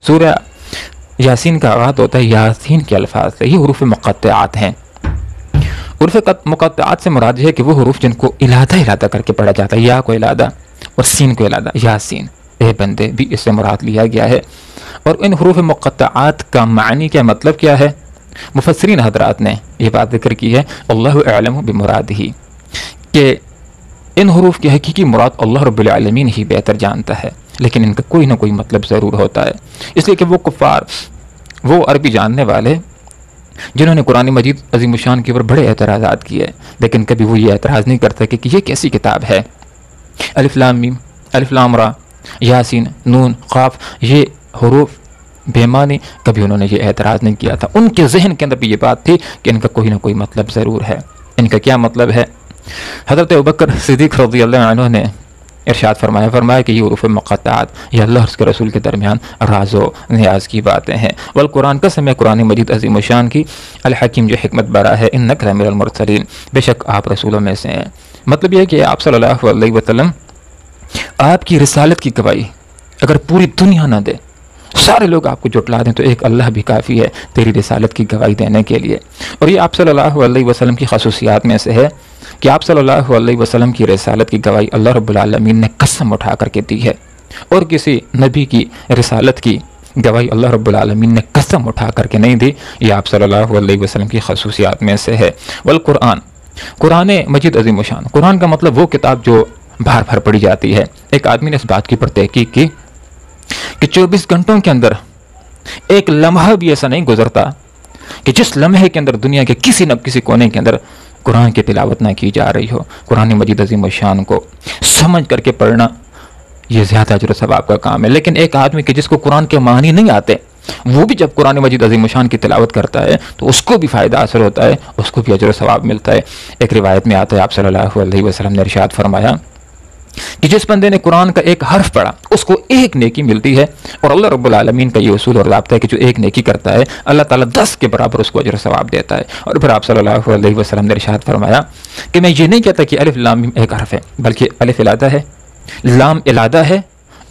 سورہ یاسین کا آغاز ہوتا ہے یاسین کے الفاظ سے. یہ حروف مقطعات ہیں. حروف مقطعات سے مراد ہے کہ وہ حروف جن کو علادہ کر کے پڑھا جاتا ہے. یا کو علادہ اور سین کو علادہ. یاسین اے بندے بھی اس سے مراد لیا گیا ہے. اور ان حروف مقطعات کا معنی کیا، مطلب کیا ہے، مفسرین حضرات نے یہ بات ذکر کی ہے اللہ اعلم بمرادہ، کہ ان حروف کی حقیقی مراد اللہ رب العالمین ہی بہتر جانتا ہے، لیکن ان کا کوئی نہ کوئی مطلب ضرور ہوتا ہے. اس لیے کہ وہ کفار، وہ عربی جاننے والے جنہوں نے قرآن مجید عظیم الشان کے اوپر بڑے اعتراضات کیے، لیکن کبھی وہ یہ اعتراض نہیں کر سکے کہ یہ کیسی کتاب ہے. الف لام میم، الف لام را، یاسین، نون، قاف، یہ حروف بے معنی، کبھی انہوں نے یہ اعتراض نہیں کیا تھا. ان کے ذہن کے اندر بھی یہ بات تھی کہ ان کا کوئی نہ کوئی مطلب ضرور ہے. ان کا کیا مطلب ہے؟ حضرت ابوبکر صدیق رضی اللہ عنہ نے ارشاد فرمایا کہ یہ حروف مقطعات یہ اللہ اور اس کے رسول کے درمیان راز و نیاز کی باتیں ہیں. والقرآن قسم ہے قرآن مجید عظیم الشان کی، الحکیم جو حکمت برا ہے، انک لمن المرسلین، بے شک آپ رسولوں میں سے ہیں. مطلب یہ ہے کہ آپ صلی اللہ علیہ وسلم آپ کی رسالت کی گواہی اگر پوری دنیا نہ دے، سارے لوگ آپ کو جھٹلا دیں، تو ایک اللہ بھی کافی ہے تیری رسالت کی گواہی دینے کے لیے. اور یہ آپ صلی اللہ علیہ وسلم کی خصوصیات میں سے ہے کہ آپ صلی اللہ علیہ وسلم کی رسالت کی گواہی اللہ رب العالمین نے قسم اٹھا کر کے دی ہے، اور کسی نبی کی رسالت کی گواہی اللہ رب العالمین نے قسم اٹھا کر کے نہیں دی. یہ آپ صلی اللہ علیہ وسلم کی خصوصیات میں سے ہے. والقرآن، قرآن مجید عظیم الشان، قرآن کا مطلب وہ کتاب جو بار بار پڑھی جاتی ہے. ایک آدمی نے اس بات کی پر تحقیق کی کہ 24 گھنٹوں کے اندر ایک لمحہ بھی ایسا نہیں گزرتا کہ جس لمحے کے اندر دنیا کے کسی نہ کسی کونے کے اندر قرآن کی تلاوت نہ کی جا رہی ہو. قرآن مجید عظیم الشان کو سمجھ کر کے پڑھنا یہ زیادہ اجر و ثواب کا کام ہے. لیکن ایک آدمی کہ جس کو قرآن کے معنی نہیں آتے، وہ بھی جب قرآن مجید عظیم الشان کی تلاوت کرتا ہے تو اس کو بھی فائدہ حاصل ہوتا ہے، اس کو بھی اجر و ثواب ملتا ہے. ایک روایت میں آتا ہے آپ صلی اللہ علیہ وسلم نے ارشاد فرمایا کہ جس بندے نے قرآن کا ایک حرف پڑھا اس کو ایک نیکی ملتی ہے. اور اللہ رب العالمین کا یہ اصول اور ضابطہ ہے کہ جو ایک نیکی کرتا ہے اللہ تعالیٰ 10 کے برابر اس کو اجر و ثواب دیتا ہے. اور پھر آپ صلی اللہ علیہ وسلم نے ارشاد فرمایا کہ میں یہ نہیں کہتا کہ الف لام میم ایک حرف ہے، بلکہ الف علادہ ہے، لام علادہ ہے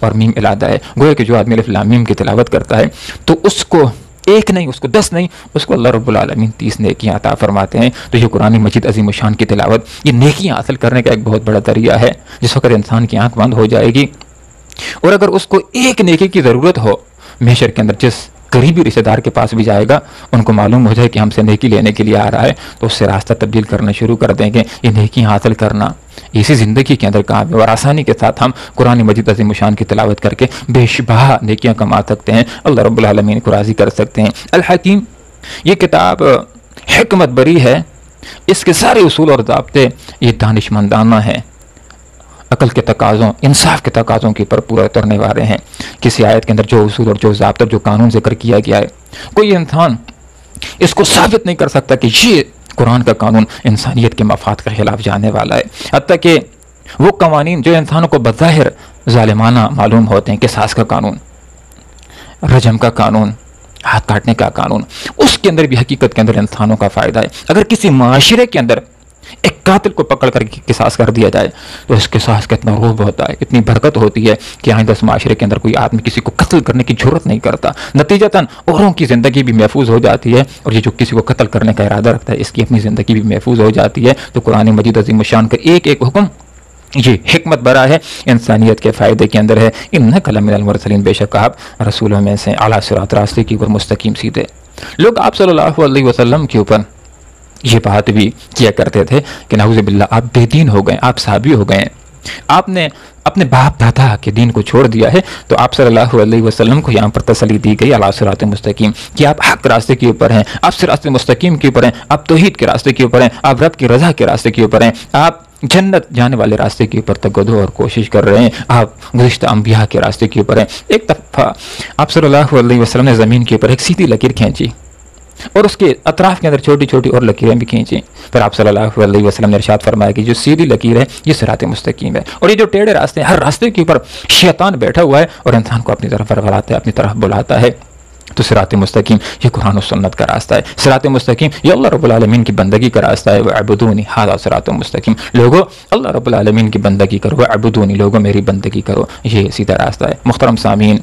اور میم علادہ ہے. گویا کہ جو آدمی الف لام میم کی تلاوت کرتا ہے تو اس کو ایک نہیں، اس کو 10 نہیں، اس کو اللہ رب العالمین 30 نیکیاں عطا فرماتے ہیں. تو یہ قرآن مجید عظیم الشان کی تلاوت یہ نیکیاں حاصل کرنے کا ایک بہت بڑا ذریعہ ہے. جس وقت انسان کی آنکھ بند ہو جائے گی اور اگر اس کو ایک نیکی کی ضرورت ہو، محشر کے اندر جس قریبی رشتہ دار کے پاس بھی جائے گا، ان کو معلوم ہو جائے کہ ہم سے نیکی لینے کے لیے آ رہا ہے، تو اس سے راستہ تبدیل کرنا شروع کر دیں گے. یہ نیکی حاصل کرنا اسی زندگی کے اندر کام ہے، اور آسانی کے ساتھ ہم قرآن مجید عظیم الشان کی تلاوت کر کے بے شبہ نیکیاں کما سکتے ہیں، اللہ رب العالمین کو راضی کر سکتے ہیں. الحکیم، یہ کتاب حکمت بری ہے، اس کے سارے اصول اور ضابطے یہ دانشمندانہ ہیں، عقل کے تقاضوں، انصاف کے تقاضوں کے پر پورا اترنے والے ہیں. کسی آیت کے اندر جو اصول اور جو ضابطہ، جو قانون ذکر کیا گیا ہے، کوئی انسان اس کو ثابت نہیں کر سکتا کہ یہ قرآن کا قانون انسانیت کے مفاد کے خلاف جانے والا ہے. حتیٰ کہ وہ قوانین جو انسانوں کو بظاہر ظالمانہ معلوم ہوتے ہیں، قصاص کا قانون، رجم کا قانون، ہاتھ کاٹنے کا قانون، اس کے اندر بھی حقیقت کے اندر انسانوں کا فائدہ ہے. اگر کسی معاشرے کے اندر ایک قاتل کو پکڑ کر قصاص کر دیا جائے تو اس قصاص کا اتنا روب ہوتا ہے، اتنی برکت ہوتی ہے کہ آئندہ اس معاشرے کے اندر کوئی آدمی کسی کو قتل کرنے کی جرت نہیں کرتا. نتیجتاً اوروں کی زندگی بھی محفوظ ہو جاتی ہے، اور یہ جو کسی کو قتل کرنے کا ارادہ رکھتا ہے اس کی اپنی زندگی بھی محفوظ ہو جاتی ہے. تو قرآن مجید عظیم الشان کا ایک ایک حکم یہ حکمت برا ہے، انسانیت کے فائدے کے اندر ہے. انک لمن المرسلین، بے شک آپ رسولوں میں سے اعلیٰ صراط، راستے کی اور مستقیم سیدھے. لوگ آپ صلی اللہ علیہ وسلم کے اوپر یہ بات بھی کیا کرتے تھے کہ نعوذ باللہ آپ بے دین ہو گئے، آپ صحابی ہو گئے، آپ نے اپنے باپ دادا کے دین کو چھوڑ دیا ہے. تو آپ صلی اللہ علیہ وسلم کو یہاں پر تسلی دی گئی اعلیٰ صراط مستقیم، کہ آپ حق راستے کے اوپر ہیں، آپ صراط مستقیم کے اوپر ہیں، آپ توحید کے راستے کے اوپر ہیں، آپ رب کی رضا کے راستے کے اوپر ہیں، آپ جنت جانے والے راستے کے اوپر تگدو اور کوشش کر رہے ہیں، آپ گزشتہ انبیاء کے راستے کے اوپر ہیں. ایک دفعہ آپ صلی اللہ علیہ وسلم نے زمین کے اوپر ایک سیدھی لکیر کھینچی اور اس کے اطراف کے اندر چھوٹی چھوٹی اور لکیریں بھی کھینچیں. پھر آپ صلی اللہ علیہ وسلم نے ارشاد فرمایا کہ جو سیدھی لکیر ہے یہ صراط مستقیم ہے، اور یہ جو ٹیڑھے راستے ہیں، ہر راستے کے اوپر شیطان بیٹھا ہوا ہے اور انسان کو اپنی طرف ورگلاتا ہے، اپنی طرف بلاتا ہے. تو صراط مستقیم یہ قرآن و سنت کا راستہ ہے. صراط مستقیم یہ اللہ رب العالمین کی بندگی کا راستہ ہے. وَاعْبُدُونِي هَذَا صِرَاطٌ مستقیم، لوگو اللہ رب العالمین کی بندگی کرو، وَاعْبُدُونِي، لوگو میری بندگی کرو، یہ سیدھا راستہ ہے. محترم سامعین،